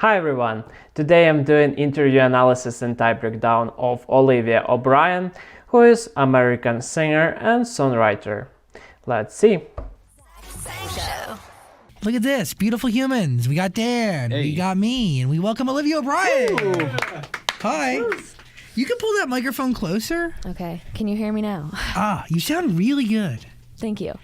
Hi everyone! Today I'm doing interview analysis and type breakdown of Olivia O'Brien, who is American singer and songwriter. Let's see. Look at this, beautiful humans. We got Dan, we got me, and we welcome Olivia O'Brien. Hi. You can pull that microphone closer. Okay, can you hear me now? You sound really good. Thank you.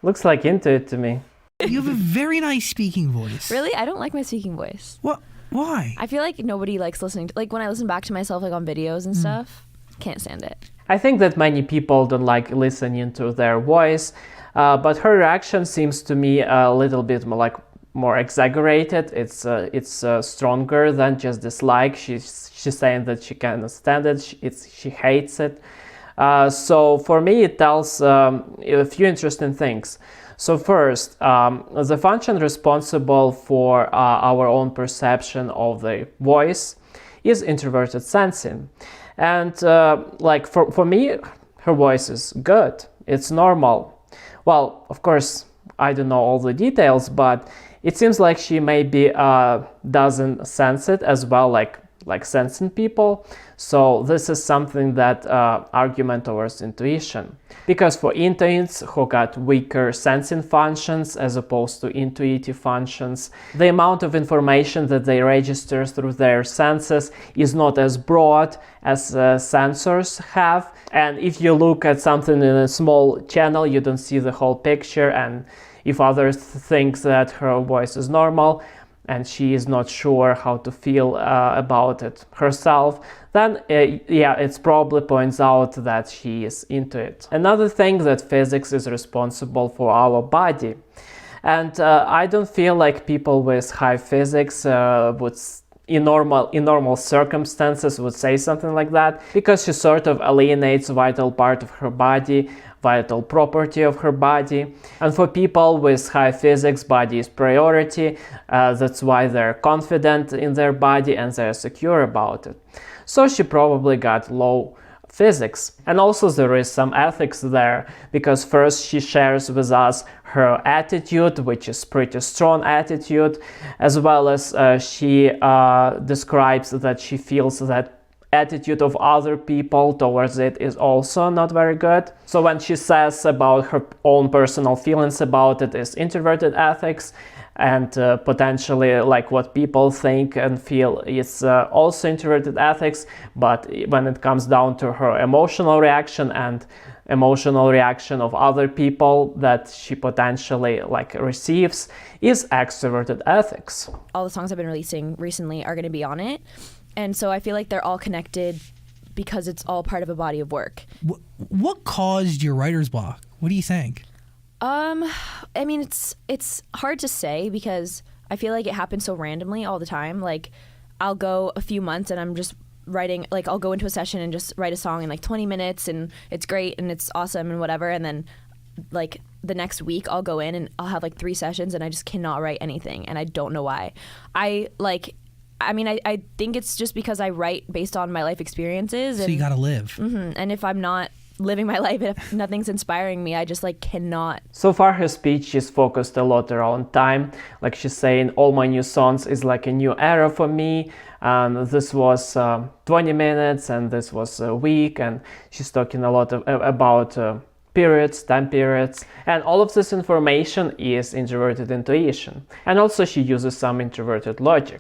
Looks like into it to me. You have a very nice speaking voice. Really? I don't like my speaking voice. What? Why? I feel like nobody likes listening to, like when I listen back to myself like on videos and stuff, can't stand it. I think that many people don't like listening to their voice, but her reaction seems to me a little bit more exaggerated. It's stronger than just dislike. She's saying that she cannot stand it. She hates it. So for me, it tells a few interesting things. So first, the function responsible for our own perception of the voice is introverted sensing. And for me, her voice is good. It's normal. Well, of course, I don't know all the details, but it seems like she maybe doesn't sense it as well, like sensing people. So this is something that argument towards intuition. Because for intuits who got weaker sensing functions as opposed to intuitive functions, the amount of information that they register through their senses is not as broad as sensors have. And if you look at something in a small channel, you don't see the whole picture. And if others think that her voice is normal, and she is not sure how to feel about it herself, then it probably points out that she is into it. Another thing, that physics is responsible for our body. And I don't feel like people with high physics would in normal circumstances would say something like that, because she sort of alienates a vital part of her body, vital property of her body. And for people with high physics, body is priority. That's why they're confident in their body and they're secure about it. So she probably got low physics. And also there is some ethics there, because first she shares with us her attitude, which is pretty strong attitude, as well as she describes that she feels that attitude of other people towards it is also not very good. So when she says about her own personal feelings about it is introverted ethics, and potentially like what people think and feel is also introverted ethics, but when it comes down to her emotional reaction and emotional reaction of other people that she potentially receives is extroverted ethics. All the songs I've been releasing recently are going to be on it. And so I feel like they're all connected because it's all part of a body of work. What caused your writer's block? What do you think? I mean, it's hard to say because I feel like it happens so randomly all the time. Like, I'll go a few months and I'm just writing, like I'll go into a session and just write a song in 20 minutes and it's great and it's awesome and whatever. And then like the next week I'll go in and I'll have 3 sessions and I just cannot write anything and I don't know why. I think it's just because I write based on my life experiences. So you gotta live. Mm-hmm, and if I'm not living my life, if nothing's inspiring me, I just cannot. So far her speech is focused a lot around time. Like she's saying, all my new songs is like a new era for me. And this was 20 minutes and this was a week. And she's talking a lot about periods, time periods. And all of this information is introverted intuition. And also she uses some introverted logic.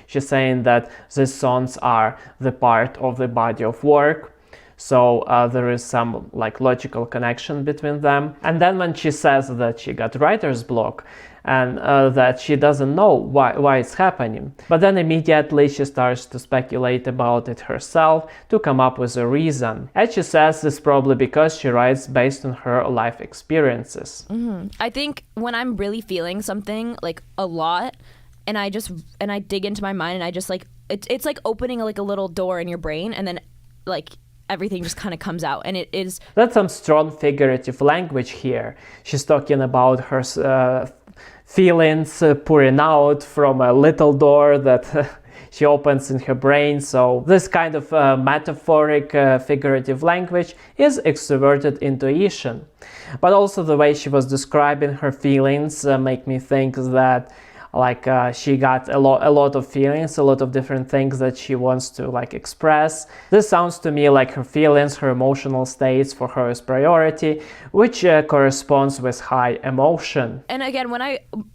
She's saying that these songs are the part of the body of work. So there is some logical connection between them. And then when she says that she got writer's block and that she doesn't know why it's happening, but then immediately she starts to speculate about it herself to come up with a reason. And she says this probably because she writes based on her life experiences. Mm-hmm. I think when I'm really feeling something a lot, and I dig into my mind and I just it's like opening a little door in your brain and then everything just kind of comes out, and it is. That's some strong figurative language here. She's talking about her feelings pouring out from a little door that she opens in her brain. So this kind of metaphoric figurative language is extroverted intuition. But also the way she was describing her feelings make me think that like she got a lot of feelings, a lot of different things that she wants to like express. This sounds to me like her feelings, her emotional states for her is priority, which corresponds with high emotion. And again,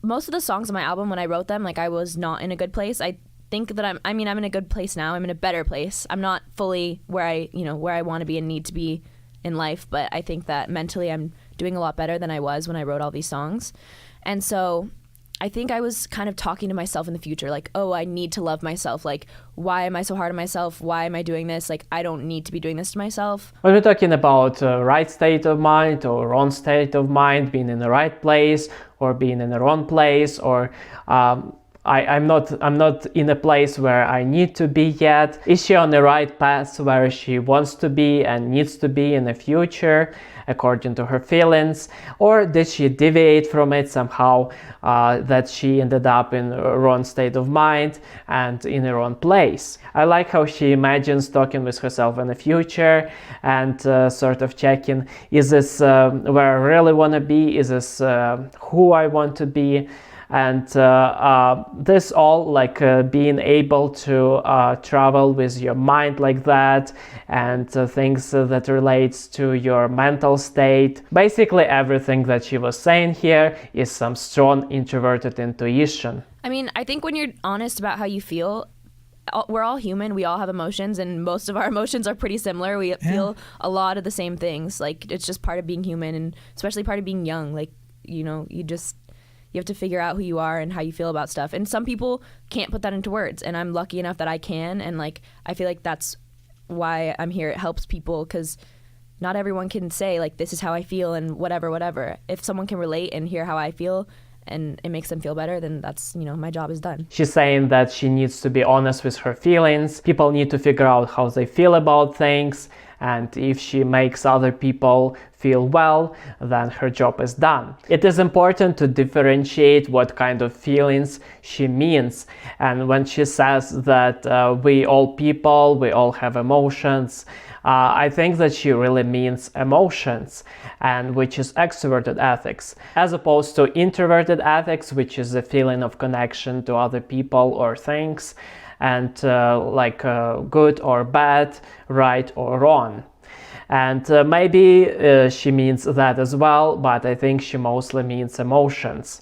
most of the songs on my album, when I wrote them, like I was not in a good place. I think that I'm in a good place now. I'm in a better place. I'm not fully where I want to be and need to be in life, but I think that mentally I'm doing a lot better than I was when I wrote all these songs. And so I think I was kind of talking to myself in the future, like, oh, I need to love myself. Like, why am I so hard on myself? Why am I doing this? Like, I don't need to be doing this to myself. When we're talking about right state of mind or wrong state of mind, being in the right place or being in the wrong place, or I'm not in a place where I need to be yet. Is she on the right path where she wants to be and needs to be in the future, according to her feelings? Or did she deviate from it somehow, that she ended up in a wrong state of mind and in the wrong place? I like how she imagines talking with herself in the future and sort of checking, is this where I really want to be? Is this who I want to be? And this all, like being able to travel with your mind like that, and things that relates to your mental state. Basically everything that she was saying here is some strong introverted intuition. I mean, I think when you're honest about how you feel, we're all human. We all have emotions, and most of our emotions are pretty similar. We feel a lot of the same things. Like, it's just part of being human, and especially part of being young. Like, you have to figure out who you are and how you feel about stuff. And some people can't put that into words, and I'm lucky enough that I can. And like, I feel like that's why I'm here. It helps people, because not everyone can say like, this is how I feel and whatever. If someone can relate and hear how I feel and it makes them feel better, then that's, my job is done. She's saying that she needs to be honest with her feelings. People need to figure out how they feel about things. And if she makes other people feel well, then her job is done. It is important to differentiate what kind of feelings she means. And when she says that we all people, we all have emotions, I think that she really means emotions, and which is extroverted ethics, as opposed to introverted ethics, which is the feeling of connection to other people or things, and good or bad, right or wrong. And maybe she means that as well, but I think she mostly means emotions.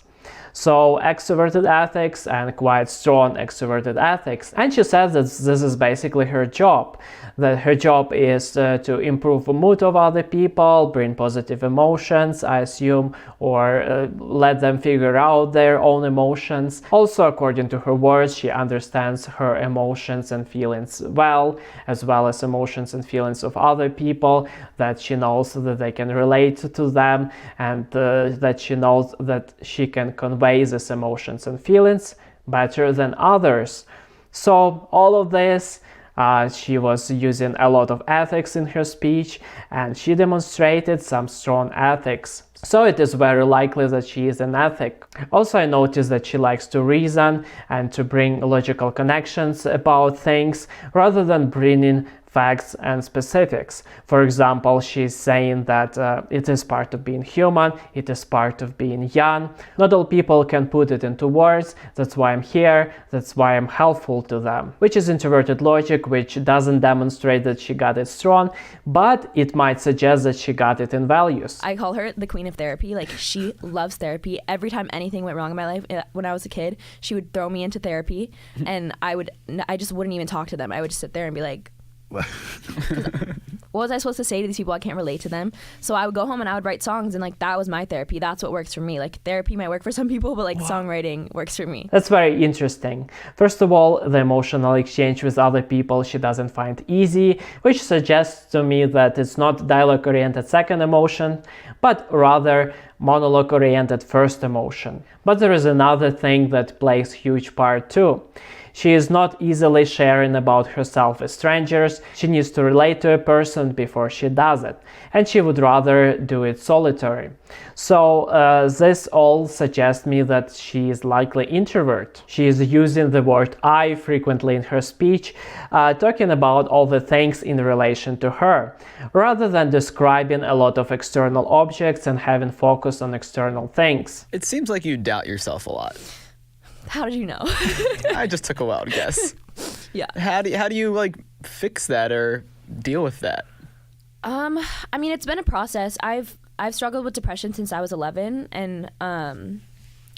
So extroverted ethics and quite strong extroverted ethics. And she says that this is basically her job, that her job is to improve the mood of other people, bring positive emotions, I assume, or let them figure out their own emotions. Also, according to her words, she understands her emotions and feelings well as emotions and feelings of other people, that she knows that they can relate to them, and that she knows that she can convey these emotions and feelings better than others. So all of this, she was using a lot of ethics in her speech, and she demonstrated some strong ethics. So it is very likely that she is an ethic. Also, I noticed that she likes to reason and to bring logical connections about things rather than bringing facts and specifics. For example, she's saying that it is part of being human, it is part of being young. Not all people can put it into words, that's why I'm here, that's why I'm helpful to them. Which is introverted logic, which doesn't demonstrate that she got it strong, but it might suggest that she got it in values. I call her the queen of therapy. Like, she loves therapy. Every time anything went wrong in my life when I was a kid, she would throw me into therapy, and I just wouldn't even talk to them. I would just sit there and be like, what was I supposed to say to these people? I can't relate to them. So I would go home and I would write songs, and like, that was my therapy. That's what works for me. Like, therapy might work for some people, but like, songwriting works for me. That's very interesting. First of all, the emotional exchange with other people she doesn't find easy, which suggests to me that it's not dialogue-oriented second emotion, but rather monologue-oriented first emotion. But there is another thing that plays a huge part too. She is not easily sharing about herself with strangers. She needs to relate to a person before she does it, and she would rather do it solitary. So this all suggests me that she is likely introvert. She is using the word I frequently in her speech, talking about all the things in relation to her, rather than describing a lot of external objects and having focus on external things. It seems like you doubt yourself a lot. How did you know? I just took a wild guess. Yeah. How do you like fix that or deal with that? I mean, it's been a process. I've struggled with depression since I was 11, and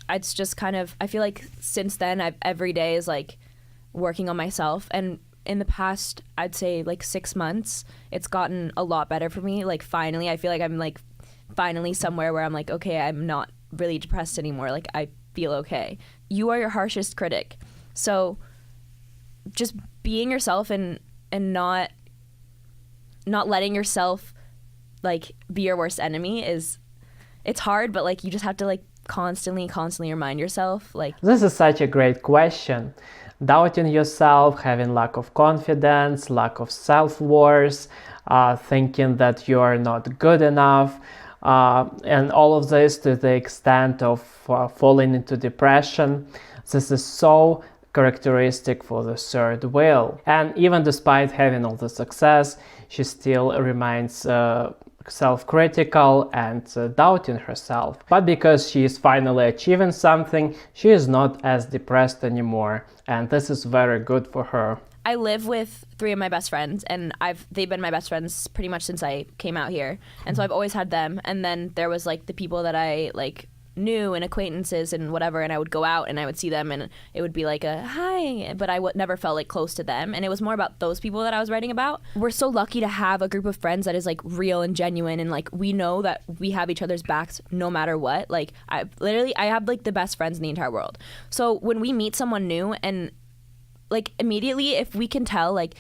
it's just kind of, I feel like since then every day is like working on myself, and in the past I'd say like 6 months it's gotten a lot better for me. Like finally I feel like I'm like finally somewhere where I'm like, okay, I'm not really depressed anymore. Like I feel okay. You are your harshest critic, so just being yourself and not letting yourself like be your worst enemy it's hard, but like you just have to like constantly remind yourself. Like, this is such a great question. Doubting yourself, having lack of confidence, lack of self-worth, thinking that you are not good enough, and all of this to the extent of falling into depression. This is so characteristic for the third wheel. And even despite having all the success, she still remains self-critical and doubting herself. But because she is finally achieving something, she is not as depressed anymore, and this is very good for her. I live with 3 of my best friends, and they've been my best friends pretty much since I came out here, and so I've always had them. And then there was like the people that I like knew and acquaintances and whatever, and I would go out and I would see them and it would be like a hi, but I never felt like close to them, and it was more about those people that I was writing about. We're so lucky to have a group of friends that is like real and genuine, and like we know that we have each other's backs no matter what. Like I have like the best friends in the entire world. So when we meet someone new, and like immediately if we can tell like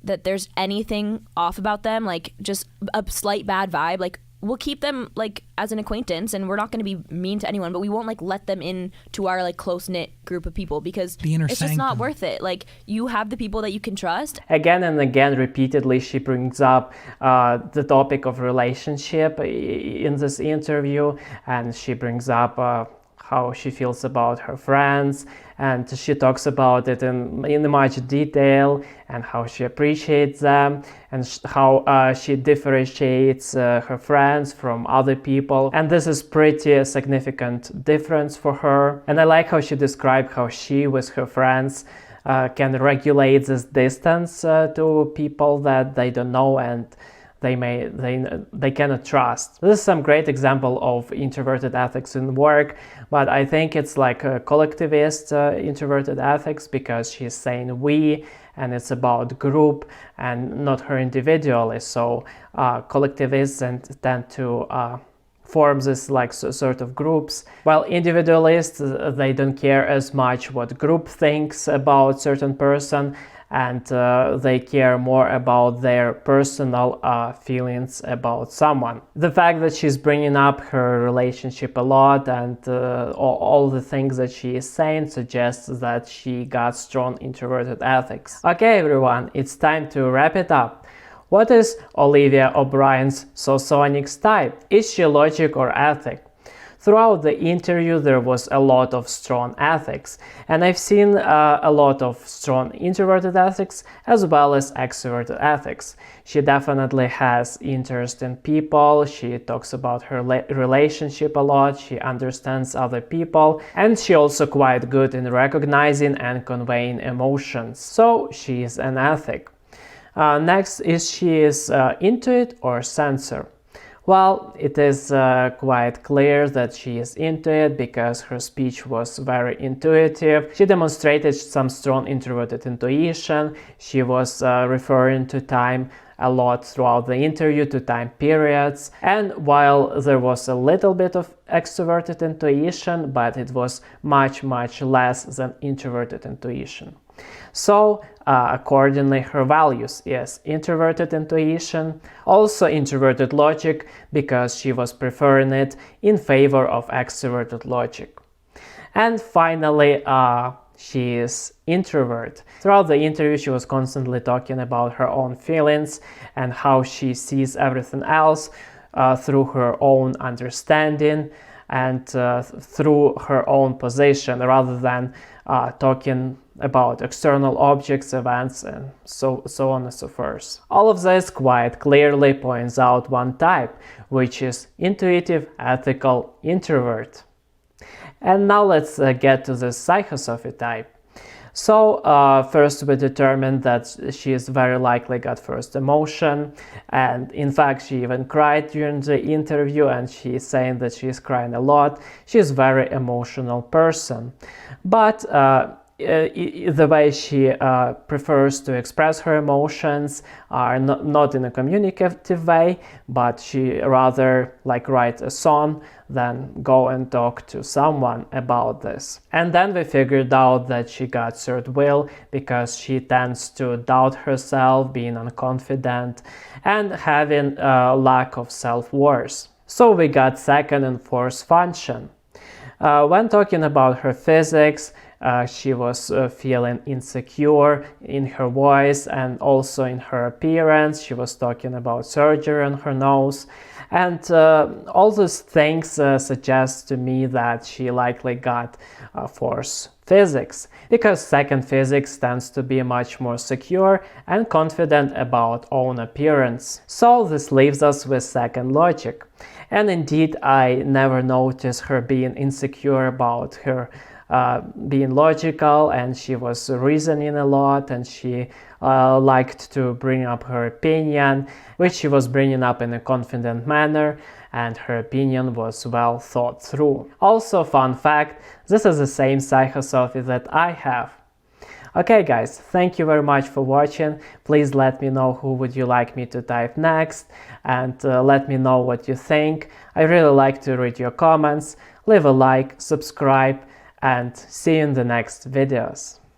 that there's anything off about them, like just a slight bad vibe, like we'll keep them like as an acquaintance, and we're not going to be mean to anyone, but we won't like let them in to our like close-knit group of people, because it's just not worth it. Like you have the people that you can trust. Again and again, repeatedly, she brings up the topic of relationship in this interview, and she brings up how she feels about her friends, and she talks about it in much detail, and how she appreciates them, and how she differentiates her friends from other people. And this is pretty significant difference for her. And I like how she described how she with her friends can regulate this distance to people that they don't know and they cannot trust. This is some great example of introverted ethics in work, but I think it's like a collectivist introverted ethics, because she's saying we, and it's about group and not her individually. So collectivists tend to form this like sort of groups, while individualists, they don't care as much what group thinks about certain person, and they care more about their personal feelings about someone. The fact that she's bringing up her relationship a lot, and all the things that she is saying suggests that she got strong introverted ethics. Okay everyone, it's time to wrap it up. What is Olivia O'Brien's socionics type? Is she logic or ethic? Throughout the interview there was a lot of strong ethics, and I've seen a lot of strong introverted ethics as well as extroverted ethics. She definitely has interest in people, she talks about her relationship a lot, she understands other people, and she also quite good in recognizing and conveying emotions. So she is an ethic. Next is she is intuit or sensor. Well, it is quite clear that she is into it, because her speech was very intuitive. She demonstrated some strong introverted intuition. She was referring to time a lot throughout the interview, to time periods. And while there was a little bit of extroverted intuition, but it was much less than introverted intuition. So accordingly, her values is introverted intuition, also introverted logic, because she was preferring it in favor of extroverted logic. And finally, she is introvert. Throughout the interview, she was constantly talking about her own feelings and how she sees everything else through her own understanding and through her own position, rather than talking about external objects, events, and so on and so forth. All of this quite clearly points out one type, which is intuitive, ethical introvert. And now let's get to the psychosophy type. So first we determined that she is very likely got first emotion, and in fact she even cried during the interview, and she's saying that she's crying a lot. She's a very emotional person, but the way she prefers to express her emotions are not in a communicative way, but she rather like write a song than go and talk to someone about this. And then we figured out that she got third will because she tends to doubt herself, being unconfident, and having a lack of self-worth. So we got second and fourth function. When talking about her physics, she was feeling insecure in her voice and also in her appearance. She was talking about surgery on her nose, and all those things suggest to me that she likely got fourth physics, because second physics tends to be much more secure and confident about own appearance. So this leaves us with second logic. And indeed, I never noticed her being insecure about her being logical, and she was reasoning a lot, and she liked to bring up her opinion, which she was bringing up in a confident manner, and her opinion was well thought through. Also, fun fact, this is the same psychosophy that I have. Okay guys, thank you very much for watching. Please let me know who would you like me to type next, and let me know what you think. I really like to read your comments. Leave a like, subscribe, and see you in the next videos.